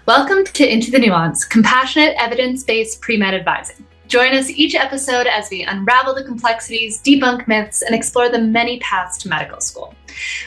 Welcome to Into the Nuance, compassionate, evidence-based pre-med advising. Join us each episode as we unravel the complexities, debunk myths, and explore the many paths to medical school.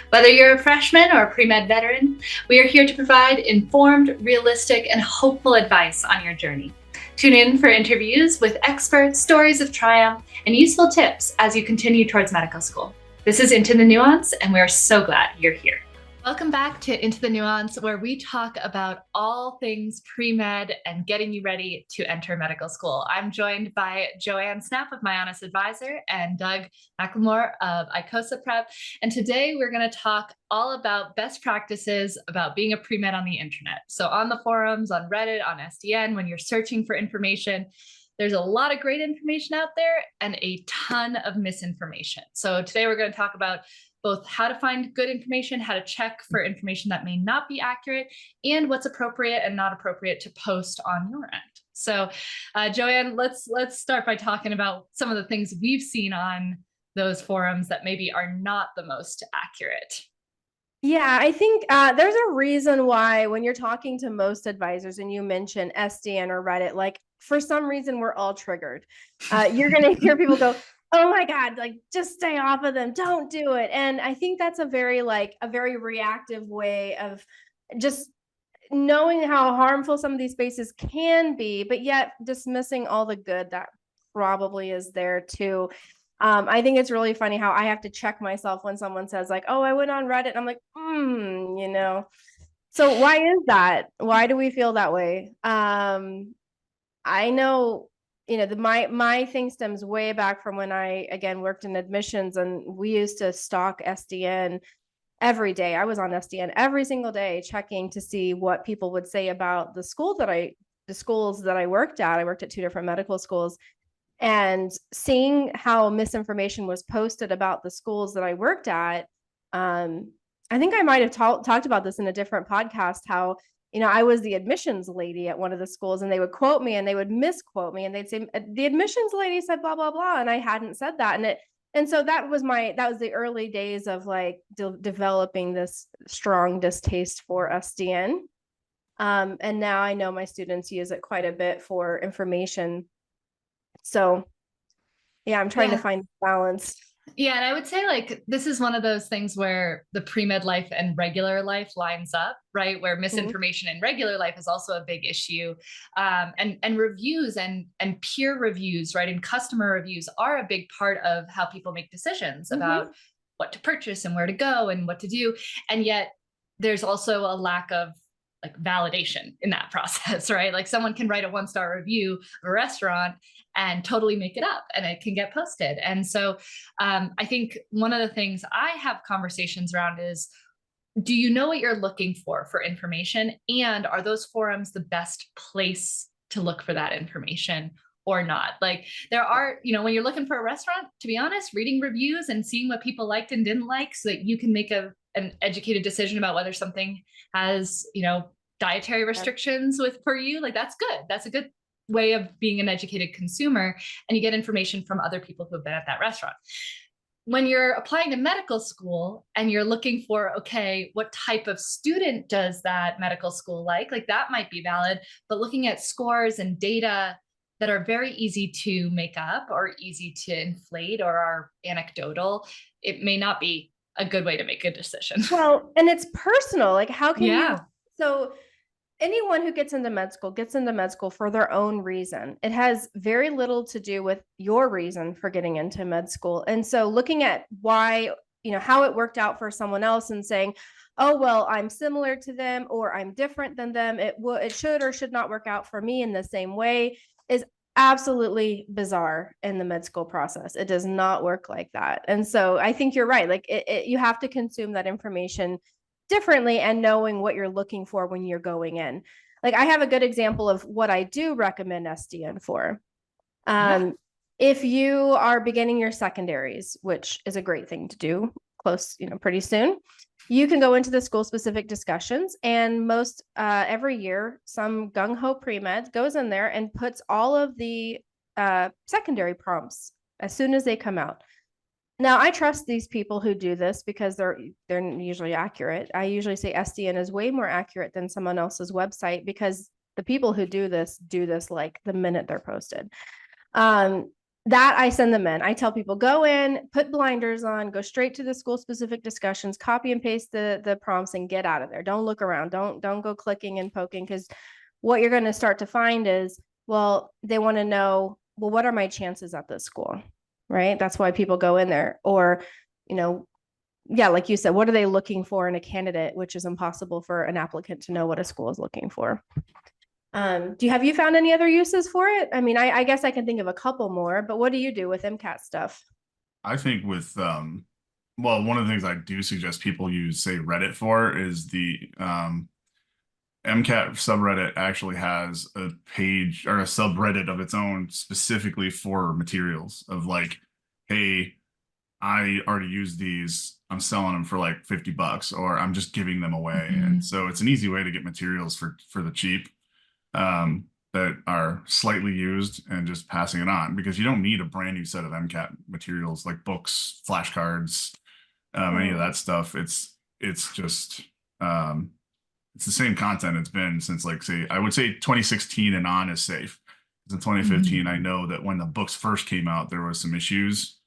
Whether you're a freshman or a pre-med veteran, we are here to provide informed, realistic, and hopeful advice on your journey. Tune in for interviews with experts, stories of triumph, and useful tips as you continue towards medical school. This is Into the Nuance, and we're so glad you're here. Welcome back to Into the Nuance, where we talk about all things pre-med and getting you ready to enter medical school. I'm joined by Joanne Snap of My Honest Advisor and Doug McLemore of ICOSA Prep. And today we're going to talk all about best practices about being a pre-med on the internet. So on the forums, on Reddit, on SDN, when you're searching for information, there's a lot of great information out there and a ton of misinformation. So today we're going to talk about both how to find good information, how to check for information that may not be accurate, and what's appropriate and not appropriate to post on your end. So, Joanne, let's start by talking about some of the things we've seen on those forums that maybe are not the most accurate. Yeah, I think there's a reason why when you're talking to most advisors and you mention SDN or Reddit, like for some reason we're all triggered. You're going to hear people go, "Oh my God, like just stay off of them. Don't do it." And I think that's a very reactive way of just knowing how harmful some of these spaces can be, but yet dismissing all the good that probably is there too. I think it's really funny how I have to check myself when someone says like, "Oh, I went on Reddit." I'm like, you know. So why is that? Why do we feel that way? I know, my thing stems way back from when I again worked in admissions, and we used to stalk SDN every day. I was on SDN every single day checking to see what people would say about the schools that I worked at. I worked at two different medical schools, and seeing how misinformation was posted about the schools that I worked at. I think I might have talked about this in a different podcast, how, I was the admissions lady at one of the schools, and they would quote me and they would misquote me, and they'd say, "The admissions lady said blah, blah, blah." And I hadn't said that. And so that was the early days of like developing this strong distaste for SDN. And now I know my students use it quite a bit for information. So yeah, I'm trying to find balance. Yeah, and I would say like this is one of those things where the pre-med life and regular life lines up, right? Where misinformation in regular life is also a big issue, and reviews and peer reviews, right, and customer reviews are a big part of how people make decisions about what to purchase and where to go and what to do, and yet there's also a lack of like validation in that process, right? Like someone can write a 1-star review of a restaurant and totally make it up and it can get posted. And so I think one of the things I have conversations around is, do you know what you're looking for information? And are those forums the best place to look for that information or not? Like there are, when you're looking for a restaurant, to be honest, reading reviews and seeing what people liked and didn't like so that you can make an educated decision about whether something has, dietary restrictions for you, like that's good. That's a good way of being an educated consumer, and you get information from other people who have been at that restaurant. When you're applying to medical school and you're looking for, okay, what type of student does that medical school like that might be valid, but looking at scores and data that are very easy to make up or easy to inflate or are anecdotal, it may not be a good way to make a decision. Well, and it's personal. Like, how can you? So anyone who gets into med school for their own reason. It has very little to do with your reason for getting into med school. And so looking at why, how it worked out for someone else and saying, "Oh, well, I'm similar to them or I'm different than them. It should or should not work out for me in the same way," is absolutely bizarre in the med school process. It does not work like that. And so I think you're right. Like you have to consume that information differently and knowing what you're looking for when you're going in. Like I have a good example of what I do recommend SDN for. If you are beginning your secondaries, which is a great thing to do pretty soon, you can go into the school specific discussions, and most every year some gung-ho pre-med goes in there and puts all of the secondary prompts as soon as they come out. Now I trust these people who do this because they're usually accurate. I usually say SDN is way more accurate than someone else's website because the people who do this like the minute they're posted. Um, that I send them in. I tell people go in, put blinders on, go straight to the school specific discussions, copy and paste the prompts and get out of there. Don't look around. Don't go clicking and poking, because what you're going to start to find is, well, they want to know, well, what are my chances at this school? Right? That's why people go in there. Or, you know, yeah, like you said, what are they looking for in a candidate, which is impossible for an applicant to know what a school is looking for. Have you found any other uses for it? I mean, I guess I can think of a couple more, but what do you do with MCAT stuff? I think with well, one of the things I do suggest people use, say, Reddit for is the MCAT subreddit actually has a page or a subreddit of its own specifically for materials of like, hey, I already used these. I'm selling them for like $50, or I'm just giving them away. And Mhm. so it's an easy way to get materials for the cheap, that are slightly used, and just passing it on, because you don't need a brand new set of MCAT materials like books, flashcards, any of Mm, that stuff. It's just it's the same content it's been since, like, say, I would say 2016 and on is safe. In 2015, Mhm. I know that when the books first came out, there was some issues,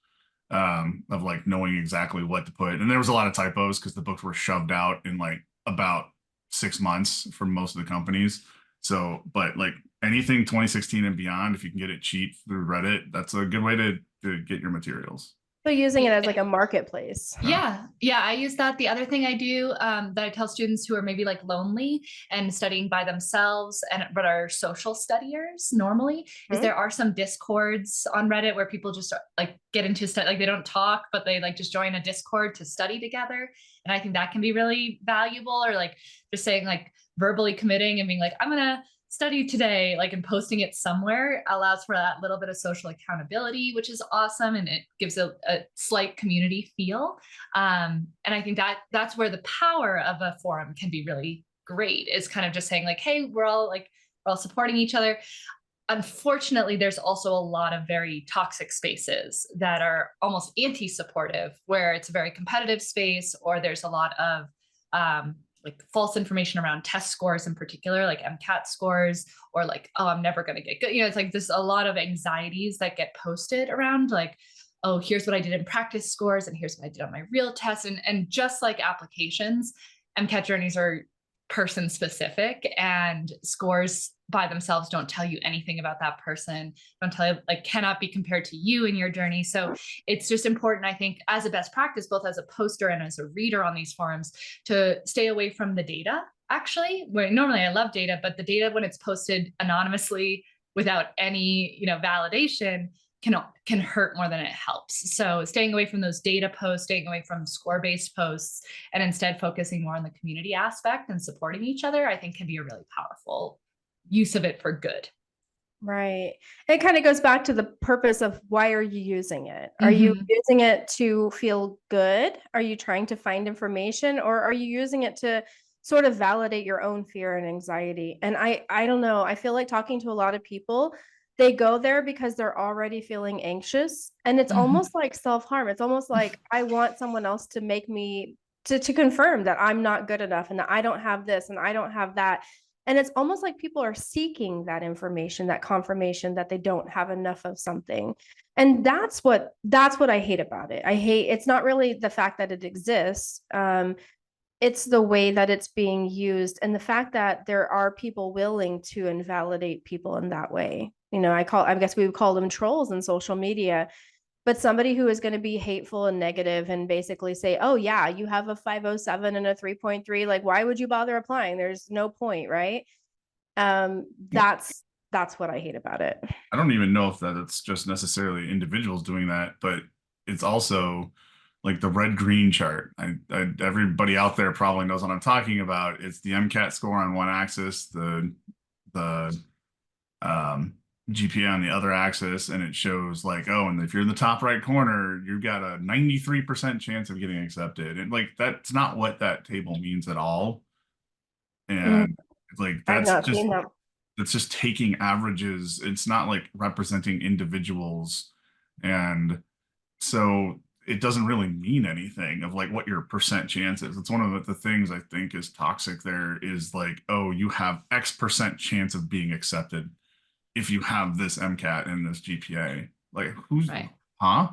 of like knowing exactly what to put, and there was a lot of typos because the books were shoved out in like about 6 months from most of the companies. So, but like anything 2016 and beyond, if you can get it cheap through Reddit, that's a good way to get your materials. so using it as like Yeah. a marketplace. Yeah. Yeah, I use that. The other thing I do, that I tell students who are maybe like lonely and studying by themselves and but are social studiers normally, is Hmm? there are some discords on Reddit where people just like get into study, like they don't talk, but they like just join a Discord to study together. And I think that can be really valuable, or like just saying like verbally committing and being like, I'm gonna study today, like, and posting it somewhere allows for that little bit of social accountability, which is awesome. And it gives a slight community feel. And I think that that's where the power of a forum can be really great, is kind of just saying like, hey, we're all supporting each other. Unfortunately, there's also a lot of very toxic spaces that are almost anti-supportive, where it's a very competitive space, or there's a lot of like false information around test scores in particular, like MCAT scores, or like, oh, I'm never going to get good. It's like there's a lot of anxieties that get posted around, like, oh, here's what I did in practice scores, and here's what I did on my real test. And just like applications, MCAT journeys are person specific, and scores by themselves don't tell you anything about that person, don't tell you, like, cannot be compared to you in your journey. So it's just important, I think, as a best practice, both as a poster and as a reader on these forums, to stay away from the data. Actually, where normally I love data, but the data when it's posted anonymously without any validation can hurt more than it helps. So staying away from those data posts, staying away from score-based posts, and instead focusing more on the community aspect and supporting each other, I think can be a really powerful use of it for good. Right. It kind of goes back to the purpose of why are you using it? Are you Mm-hmm. using it to feel good? Are you trying to find information, or are you using it to sort of validate your own fear and anxiety? And I don't know. I feel like talking to a lot of people, they go there because they're already feeling anxious, and it's Mm-hmm. almost like self-harm. It's almost like I want someone else to make me to confirm that I'm not good enough and that I don't have this and I don't have that. And it's almost like people are seeking that information, that confirmation that they don't have enough of something. And that's what I hate about it. I hate, it's not really the fact that it exists. It's the way that it's being used, and the fact that there are people willing to invalidate people in that way. I guess we would call them trolls in social media, but somebody who is going to be hateful and negative and basically say, oh yeah, you have a 507 and a 3.3, like why would you bother applying? There's no point, right? um that's what I hate about it. I don't even know if that it's just necessarily individuals doing that, but it's also like the red green chart. Everybody out there probably knows what I'm talking about. It's the MCAT score on one axis, the um, GPA on the other axis, and it shows like, oh, and if you're in the top right corner, you've got a 93% chance of getting accepted. And like that's not what that table means at all. Mm, And like I've not seen that. that's just taking averages. It's not like representing individuals. And so it doesn't really mean anything of like what your percent chance is. It's one of the things I think is toxic there is like, oh, you have X% chance of being accepted if you have this MCAT and this GPA. Like, who's, Right. huh?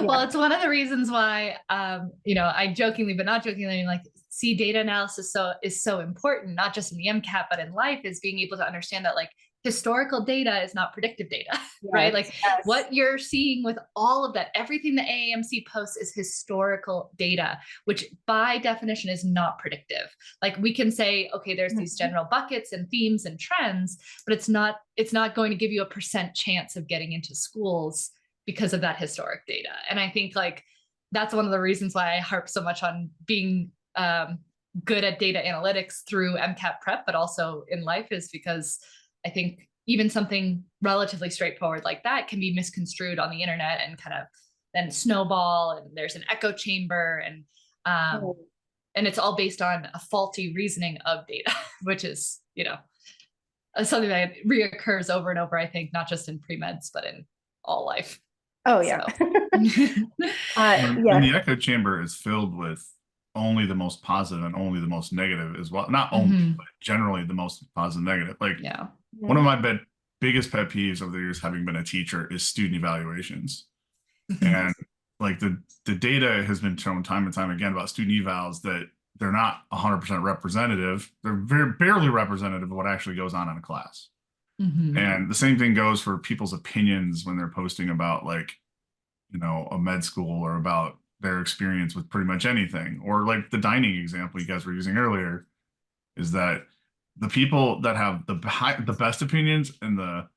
Well, it's one of the reasons why, I jokingly, but not jokingly, like, see, data analysis is so important, not just in the MCAT, but in life, is being able to understand that, like, historical data is not predictive data, right? Like, what you're seeing with all of that, everything the AAMC posts is historical data, which by definition is not predictive. Like, we can say, okay, there's these general buckets and themes and trends, but it's not going to give you a percent chance of getting into schools because of that historic data. And I think, like, that's one of the reasons why I harp so much on being good at data analytics through MCAT prep, but also in life, is because I think even something relatively straightforward like that can be misconstrued on the internet and kind of then snowball, and there's an echo chamber, and it's all based on a faulty reasoning of data, which is, something that reoccurs over and over, I think, not just in pre-meds, but in all life. Oh, yeah. And the echo chamber is filled with only the most positive and only the most negative as well. Not only, but generally the most positive and negative. Like, one of my biggest pet peeves over the years, having been a teacher, is student evaluations. And like the data has been shown time and time again about student evals that they're not 100% representative. They're very barely representative of what actually goes on in a class. And the same thing goes for people's opinions when they're posting about, like, a med school or about their experience with pretty much anything. Or like the dining example you guys were using earlier, is that the people that have the best opinions and the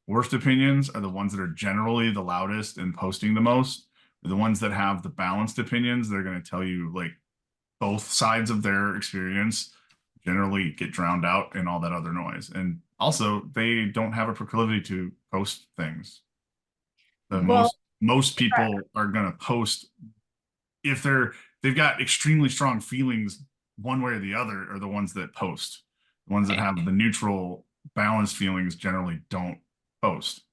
worst opinions are the ones that are generally the loudest and posting the most. The ones that have the balanced opinions, they're going to tell you, like, both sides of their experience, generally get drowned out in all that other noise. And also, they don't have a proclivity to post things. Most people are going to post if they've got extremely strong feelings one way or the other, are the ones that post. The ones that have the neutral, balanced feelings generally don't post.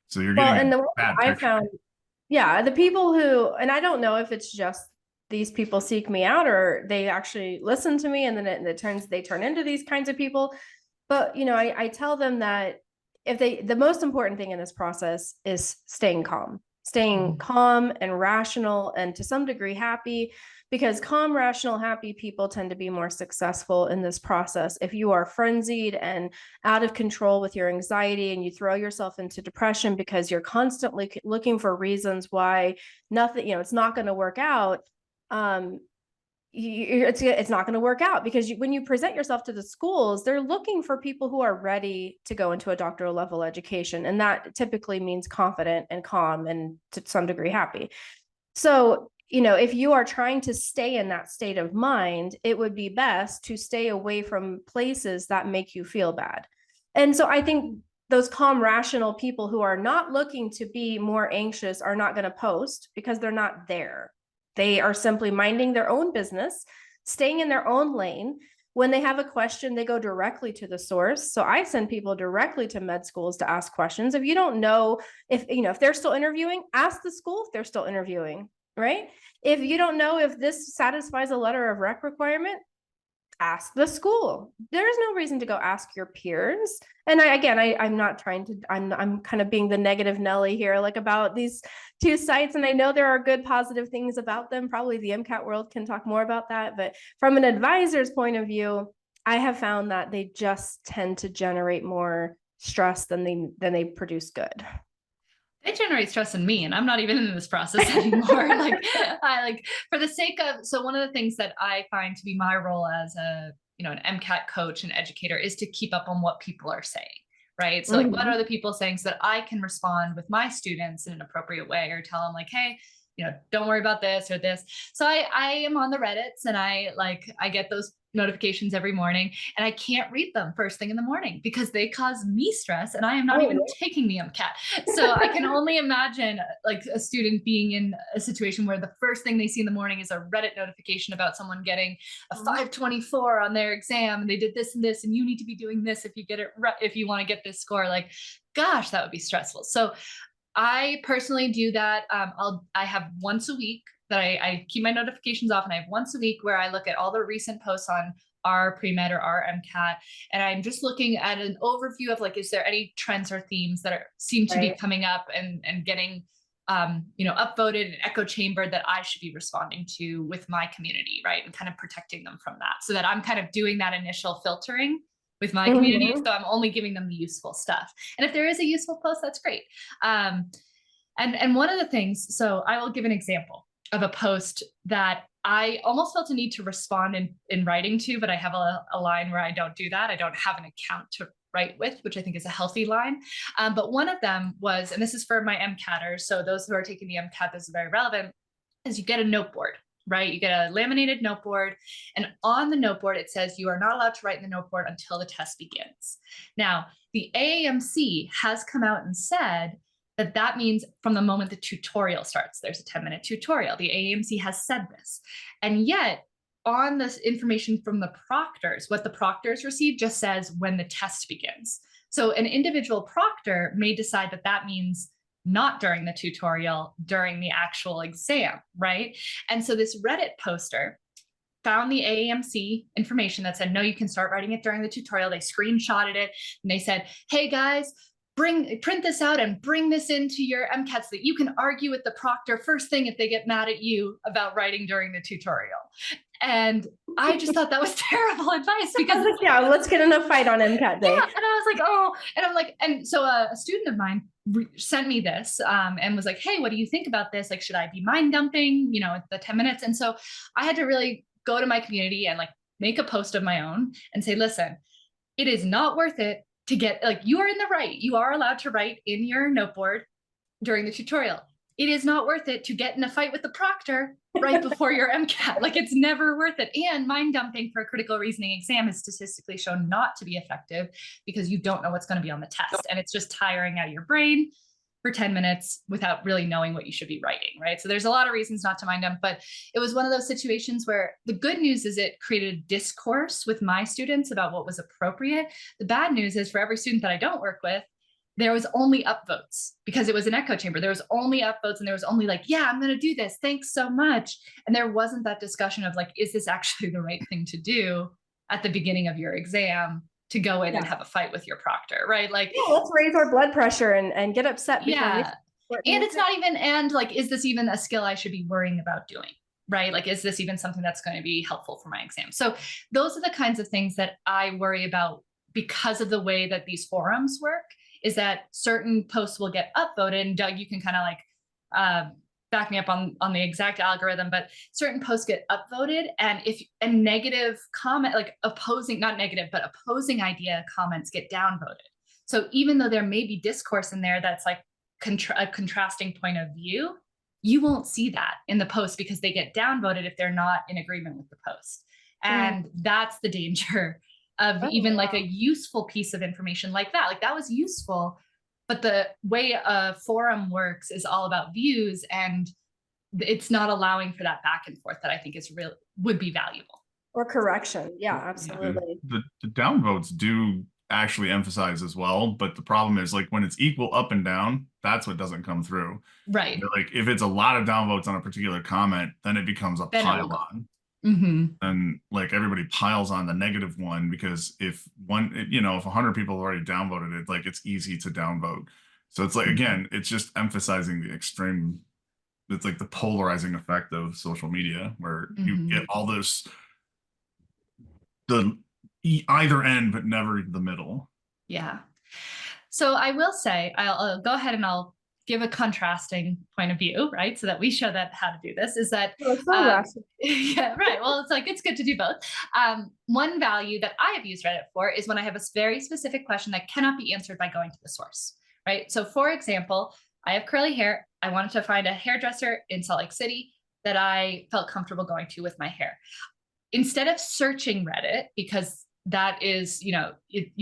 So you're getting and the bad I picture. found, the people who, and I don't know if it's just these people seek me out or they actually listen to me, and then they turn into these kinds of people. But I tell them that the most important thing in this process is staying calm and rational, and to some degree happy, because calm, rational, happy people tend to be more successful in this process. If you are frenzied and out of control with your anxiety, and you throw yourself into depression because you're constantly looking for reasons why nothing, it's not going to work out, it's not going to work out, because when you present yourself to the schools, they're looking for people who are ready to go into a doctoral level education. And that typically means confident and calm and to some degree happy. So, if you are trying to stay in that state of mind, it would be best to stay away from places that make you feel bad. And so I think those calm, rational people who are not looking to be more anxious are not going to post, because they're not there. They are simply minding their own business, staying in their own lane. When they have a question, they go directly to the source. So I send people directly to med schools to ask questions. If you don't know if they're still interviewing, ask the school if they're still interviewing, right? If you don't know if this satisfies a letter of rec requirement, ask the school. There's no reason to go ask your peers. And I'm not trying to, I'm kind of being the negative Nelly here, like, about these two sites. And I know there are good, positive things about them. Probably the MCAT world can talk more about that. But from an advisor's point of view, I have found that they just tend to generate more stress than they produce good. They generate stress in me, and I'm not even in this process anymore. For the sake of, so one of the things that I find to be my role as an MCAT coach and educator is to keep up on what people are saying, right? So like, what are the people saying, so that I can respond with my students in an appropriate way, or tell them, like, hey, don't worry about this or this. So I am on the Reddits, and I get those notifications every morning, and I can't read them first thing in the morning because they cause me stress, and I am not even taking the MCAT. So I can only imagine, like, a student being in a situation where the first thing they see in the morning is a Reddit notification about someone getting a 524 on their exam, and they did this and this, and you need to be doing this if you want to get this score. Like, gosh, that would be stressful. So I personally do that. I have once a week that I keep my notifications off, and I have once a week where I look at all the recent posts on our pre-med or our MCAT, and I'm just looking at an overview of like, is there any trends or themes that seem to be Right. coming up and getting upvoted and echo chambered that I should be responding to with my community, right? And kind of protecting them from that, so that I'm kind of doing that initial filtering with my community. Mhm. So I'm only giving them the useful stuff. And if there is a useful post, that's great. And one of the things, so I will give an example of a post that I almost felt a need to respond in writing to, but I have a line where I don't do that. I don't have an account to write with, which I think is a healthy line. But one of them was, and this is for my MCATers, so those who are taking the MCAT, this is very relevant, is you get a note board, right? You get a laminated note board, and on the note board, it says you are not allowed to write in the note board until the test begins. Now, the AAMC has come out and said that that means from the moment the tutorial starts. There's a 10-minute tutorial. The AAMC has said this. And yet, on this information from the proctors, what the proctors receive just says when the test begins. So an individual proctor may decide that that means not during the tutorial, during the actual exam, right? And so this Reddit poster found the AAMC information that said, no, you can start writing it during the tutorial. They screenshotted it and they said, hey guys, print this out and bring this into your MCAT so that you can argue with the proctor first thing if they get mad at you about writing during the tutorial. And I just thought that was terrible advice, because yeah, let's get in a fight on MCAT day. yeah, and I was like, oh, and I'm like, and so a student of mine sent me this and was like, hey, what do you think about this? Like, should I be mind dumping, at the 10 minutes? And so I had to really go to my community and like make a post of my own and say, listen, it is not worth it to get, like, you are in the right. You are allowed to write in your note board during the tutorial. It is not worth it to get in a fight with the proctor right before your MCAT. Like, it's never worth it. And mind dumping for a critical reasoning exam is statistically shown not to be effective because you don't know what's going to be on the test. And it's just tiring out your brain for 10 minutes without really knowing what you should be writing, right? So there's a lot of reasons not to mind dump, but it was one of those situations where the good news is it created a discourse with my students about what was appropriate. The bad news is for every student that I don't work with, there was only upvotes because it was an echo chamber. There was only upvotes and there was only like, yeah, I'm going to do this. Thanks so much. And there wasn't that discussion of like, is this actually the right thing to do at the beginning of your exam to go in and have a fight with your proctor, right? Like, yeah, let's raise our blood pressure and get upset. Yeah. And it's not even, and like, is this even a skill I should be worrying about doing? Right? Like, is this even something that's going to be helpful for my exam? So those are the kinds of things that I worry about because of the way that these forums work, is that certain posts will get upvoted. And Doug, you can kind of like back me up on the exact algorithm, but certain posts get upvoted. And if a negative comment, like not negative, but opposing idea comments get downvoted. So even though there may be discourse in there that's like a contrasting point of view, you won't see that in the post because they get downvoted if they're not in agreement with the post. And that's the danger of even like a useful piece of information like that. Like, that was useful, but the way a forum works is all about views, and it's not allowing for that back and forth that I think would be valuable. Or correction. Yeah, absolutely. The downvotes do actually emphasize as well, but the problem is like when it's equal up and down, that's what doesn't come through. Right. Like if it's a lot of downvotes on a particular comment, then it becomes a pile on. And like everybody piles on the negative one, because if 100 people have already downvoted it, like it's easy to downvote. So it's like, again, it's just emphasizing the extreme, it's like the polarizing effect of social media, where you get all this, either end, but never the middle. Yeah. So I will say, I'll go ahead and I'll give a contrasting point of view, right? So that we show that how to do this is that, yeah, right. Well, it's like, it's good to do both. One value that I have used Reddit for is when I have a very specific question that cannot be answered by going to the source, right? So for example, I have curly hair. I wanted to find a hairdresser in Salt Lake City that I felt comfortable going to with my hair. Instead of searching Reddit, because that is, you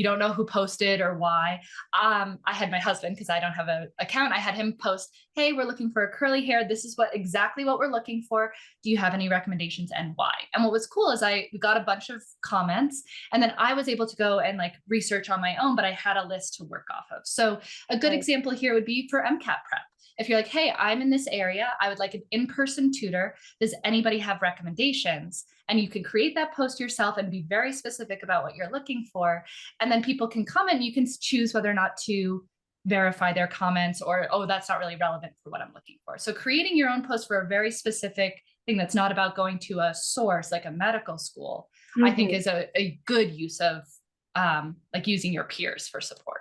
don't know who posted or why. I had my husband, because I don't have an account, I had him post, hey, we're looking for curly hair. This is exactly what we're looking for. Do you have any recommendations and why? And what was cool is we got a bunch of comments, and then I was able to go and like research on my own, but I had a list to work off of. So a good example here would be for MCAT prep. If you're like, hey, I'm in this area, I would like an in-person tutor. Does anybody have recommendations? And you can create that post yourself and be very specific about what you're looking for. And then people can comment. You can choose whether or not to verify their comments, or, oh, that's not really relevant for what I'm looking for. So creating your own post for a very specific thing that's not about going to a source like a medical school, I think is a good use of like using your peers for support.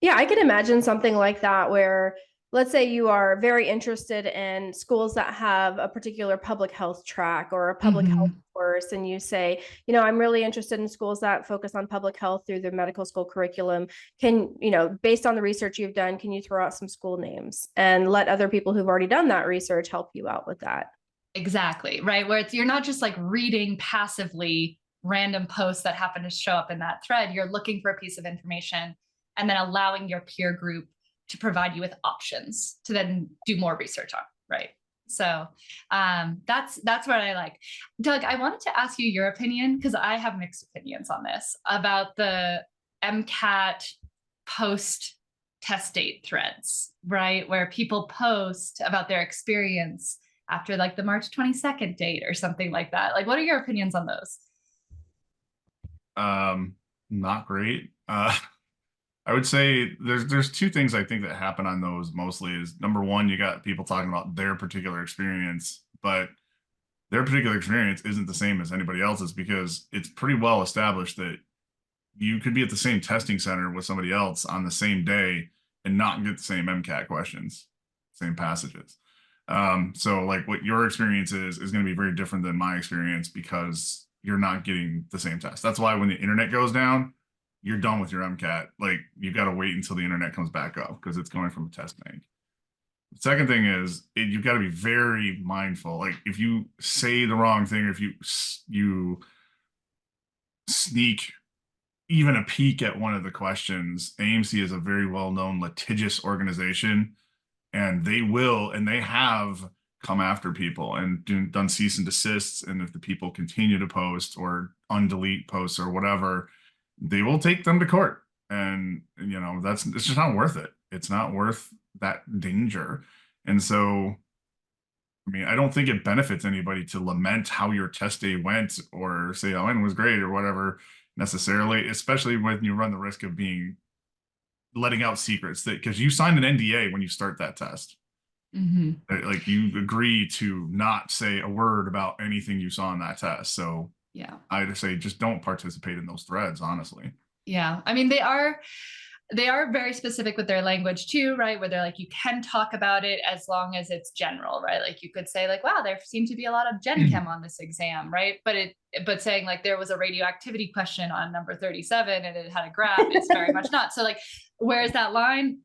Yeah, I can imagine something like that where, let's say you are very interested in schools that have a particular public health track or a public health course, and you say, I'm really interested in schools that focus on public health through the medical school curriculum. Can, based on the research you've done, can you throw out some school names and let other people who've already done that research help you out with that? Exactly, right? Where you're not just like reading passively random posts that happen to show up in that thread. You're looking for a piece of information and then allowing your peer group to provide you with options to then do more research on, right? So that's what I like. Doug, I wanted to ask you your opinion, because I have mixed opinions on this, about the MCAT post test date threads, right? Where people post about their experience after like the March 22nd date or something like that. Like, what are your opinions on those? Not great. I would say there's two things I think that happen on those mostly. Is number one, you got people talking about their particular experience, but their particular experience isn't the same as anybody else's, because it's pretty well established that you could be at the same testing center with somebody else on the same day and not get the same MCAT questions, same passages. So like what your experience is going to be very different than my experience, because you're not getting the same test. That's why when the internet goes down, you're done with your MCAT. Like, you got to wait until the internet comes back up, because it's going from a test bank. The second thing is you've got to be very mindful. Like, if you say the wrong thing, or if you sneak even a peek at one of the questions, AMC is a very well-known litigious organization, and they have come after people and done cease and desists. And if the people continue to post or undelete posts or whatever, they will take them to court. And it's just not worth it. It's not worth that danger. And so, I mean, I don't think it benefits anybody to lament how your test day went, or say, oh, mine was great or whatever, necessarily, especially when you run the risk of letting out secrets, that because you signed an NDA when you start that test. Like, you agree to not say a word about anything you saw in that test. So yeah, I'd say just don't participate in those threads, honestly. Yeah, I mean, they are very specific with their language too, right? Where they're like, you can talk about it as long as it's general, right? Like, you could say like, wow, there seemed to be a lot of gen chem on this exam, right? But saying like there was a radioactivity question on number 37 and it had a graph, it's very much not. So like, where's that line?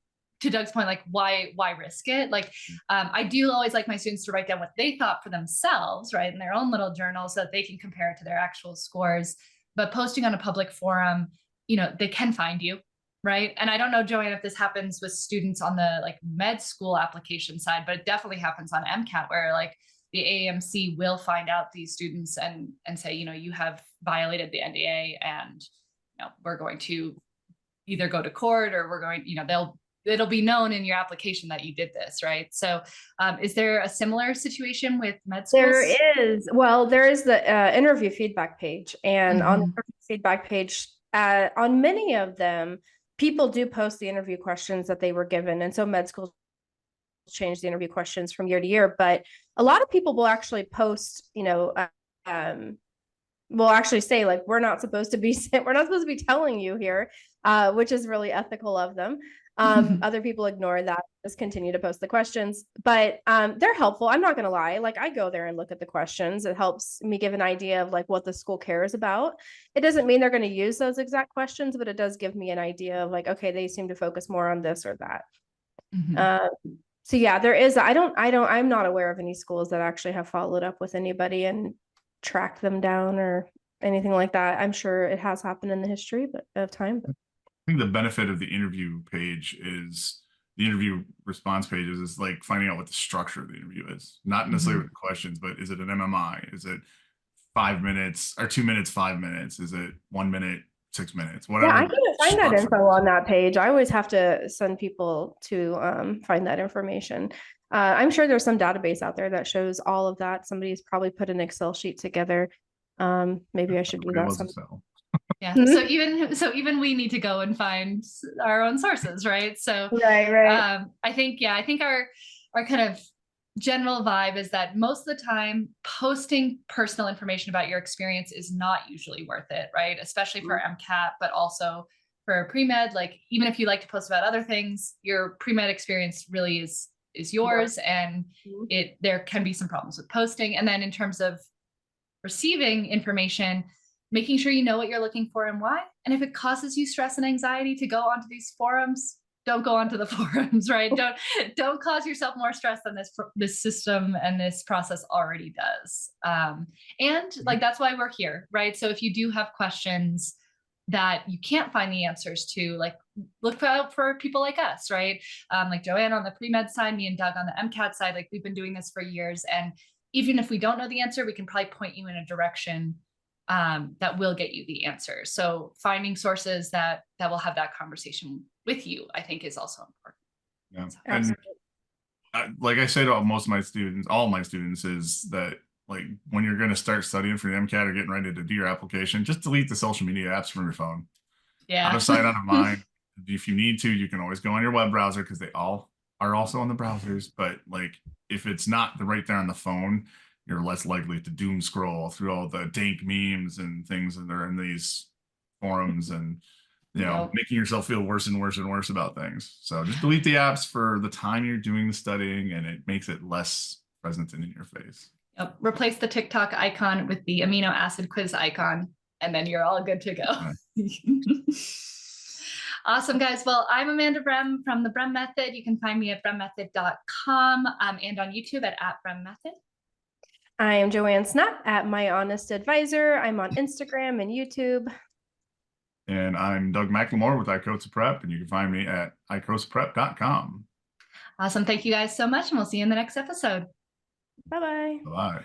To Doug's point, like, why risk it? Like, I do always like my students to write down what they thought for themselves, right, in their own little journal, so that they can compare it to their actual scores. But posting on a public forum, they can find you, right? And I don't know, Joanne, if this happens with students on the like med school application side, but it definitely happens on MCAT, where like the AAMC will find out these students and say, you have violated the NDA, and we're going to either go to court, or we're going, it'll be known in your application that you did this, right? So is there a similar situation with med schools? There is. Well, there is the interview feedback page, and on the feedback page, on many of them, people do post the interview questions that they were given. And so med schools change the interview questions from year to year, but a lot of people will actually post, will actually say like, we're not supposed to be telling you here, which is really ethical of them. Other people ignore that, just continue to post the questions, but they're helpful. I'm not going to lie. Like, I go there and look at the questions. It helps me give an idea of like what the school cares about. It doesn't mean they're going to use those exact questions, but it does give me an idea of like, okay, they seem to focus more on this or that. So yeah, there is, I'm not aware of any schools that actually have followed up with anybody and tracked them down or anything like that. I'm sure it has happened in the history of time. But I think the benefit of the interview page is the interview response pages is like finding out what the structure of the interview is, not necessarily with the questions, but is it an MMI? Is it 5 minutes or 2 minutes, 5 minutes? Is it 1 minute, 6 minutes? yeah, Whatever. I couldn't find that info on that page. I always have to send people to find that information. I'm sure there's some database out there that shows all of that. Somebody's probably put an Excel sheet together. Maybe I should do that sometime. Yeah. So even we need to go and find our own sources, right? So right. I think our kind of general vibe is that most of the time posting personal information about your experience is not usually worth it, right? Especially for MCAT, but also for pre-med. Like even if you like to post about other things, your pre-med experience really is yours, and there can be some problems with posting. And then in terms of receiving information, making sure you know what you're looking for and why. And if it causes you stress and anxiety to go onto these forums, don't go onto the forums, right? Don't cause yourself more stress than this system and this process already does. And like that's why we're here, right? So if you do have questions that you can't find the answers to, like look out for people like us, right? Like Joanne on the pre-med side, me and Doug on the MCAT side. Like we've been doing this for years, and even if we don't know the answer, we can probably point you in a direction that will get you the answer. So finding sources that will have that conversation with you, I think, is also important. Yeah. And like I say to most of my students, all my students, is that like when you're going to start studying for the MCAT or getting ready to do your application, just delete the social media apps from your phone. Yeah. Out of sight, out of mind. If you need to, you can always go on your web browser because they all are also on the browsers. But like if it's not right there on the phone, you're less likely to doom scroll through all the dank memes and things that are in these forums and making yourself feel worse and worse and worse about things. So just delete the apps for the time you're doing the studying, and it makes it less present and in your face. Yep. Replace the TikTok icon with the amino acid quiz icon, and then you're all good to go. Awesome, guys. Well, I'm Amanda Brem from the Brem Method. You can find me at bremmethod.com and on YouTube at @bremmethod. I am Joanne Snap at My Honest Advisor. I'm on Instagram and YouTube. And I'm Doug McLemore with ICOSA Prep, and you can find me at icosaprep.com. Awesome. Thank you guys so much, and we'll see you in the next episode. Bye-bye. Bye-bye.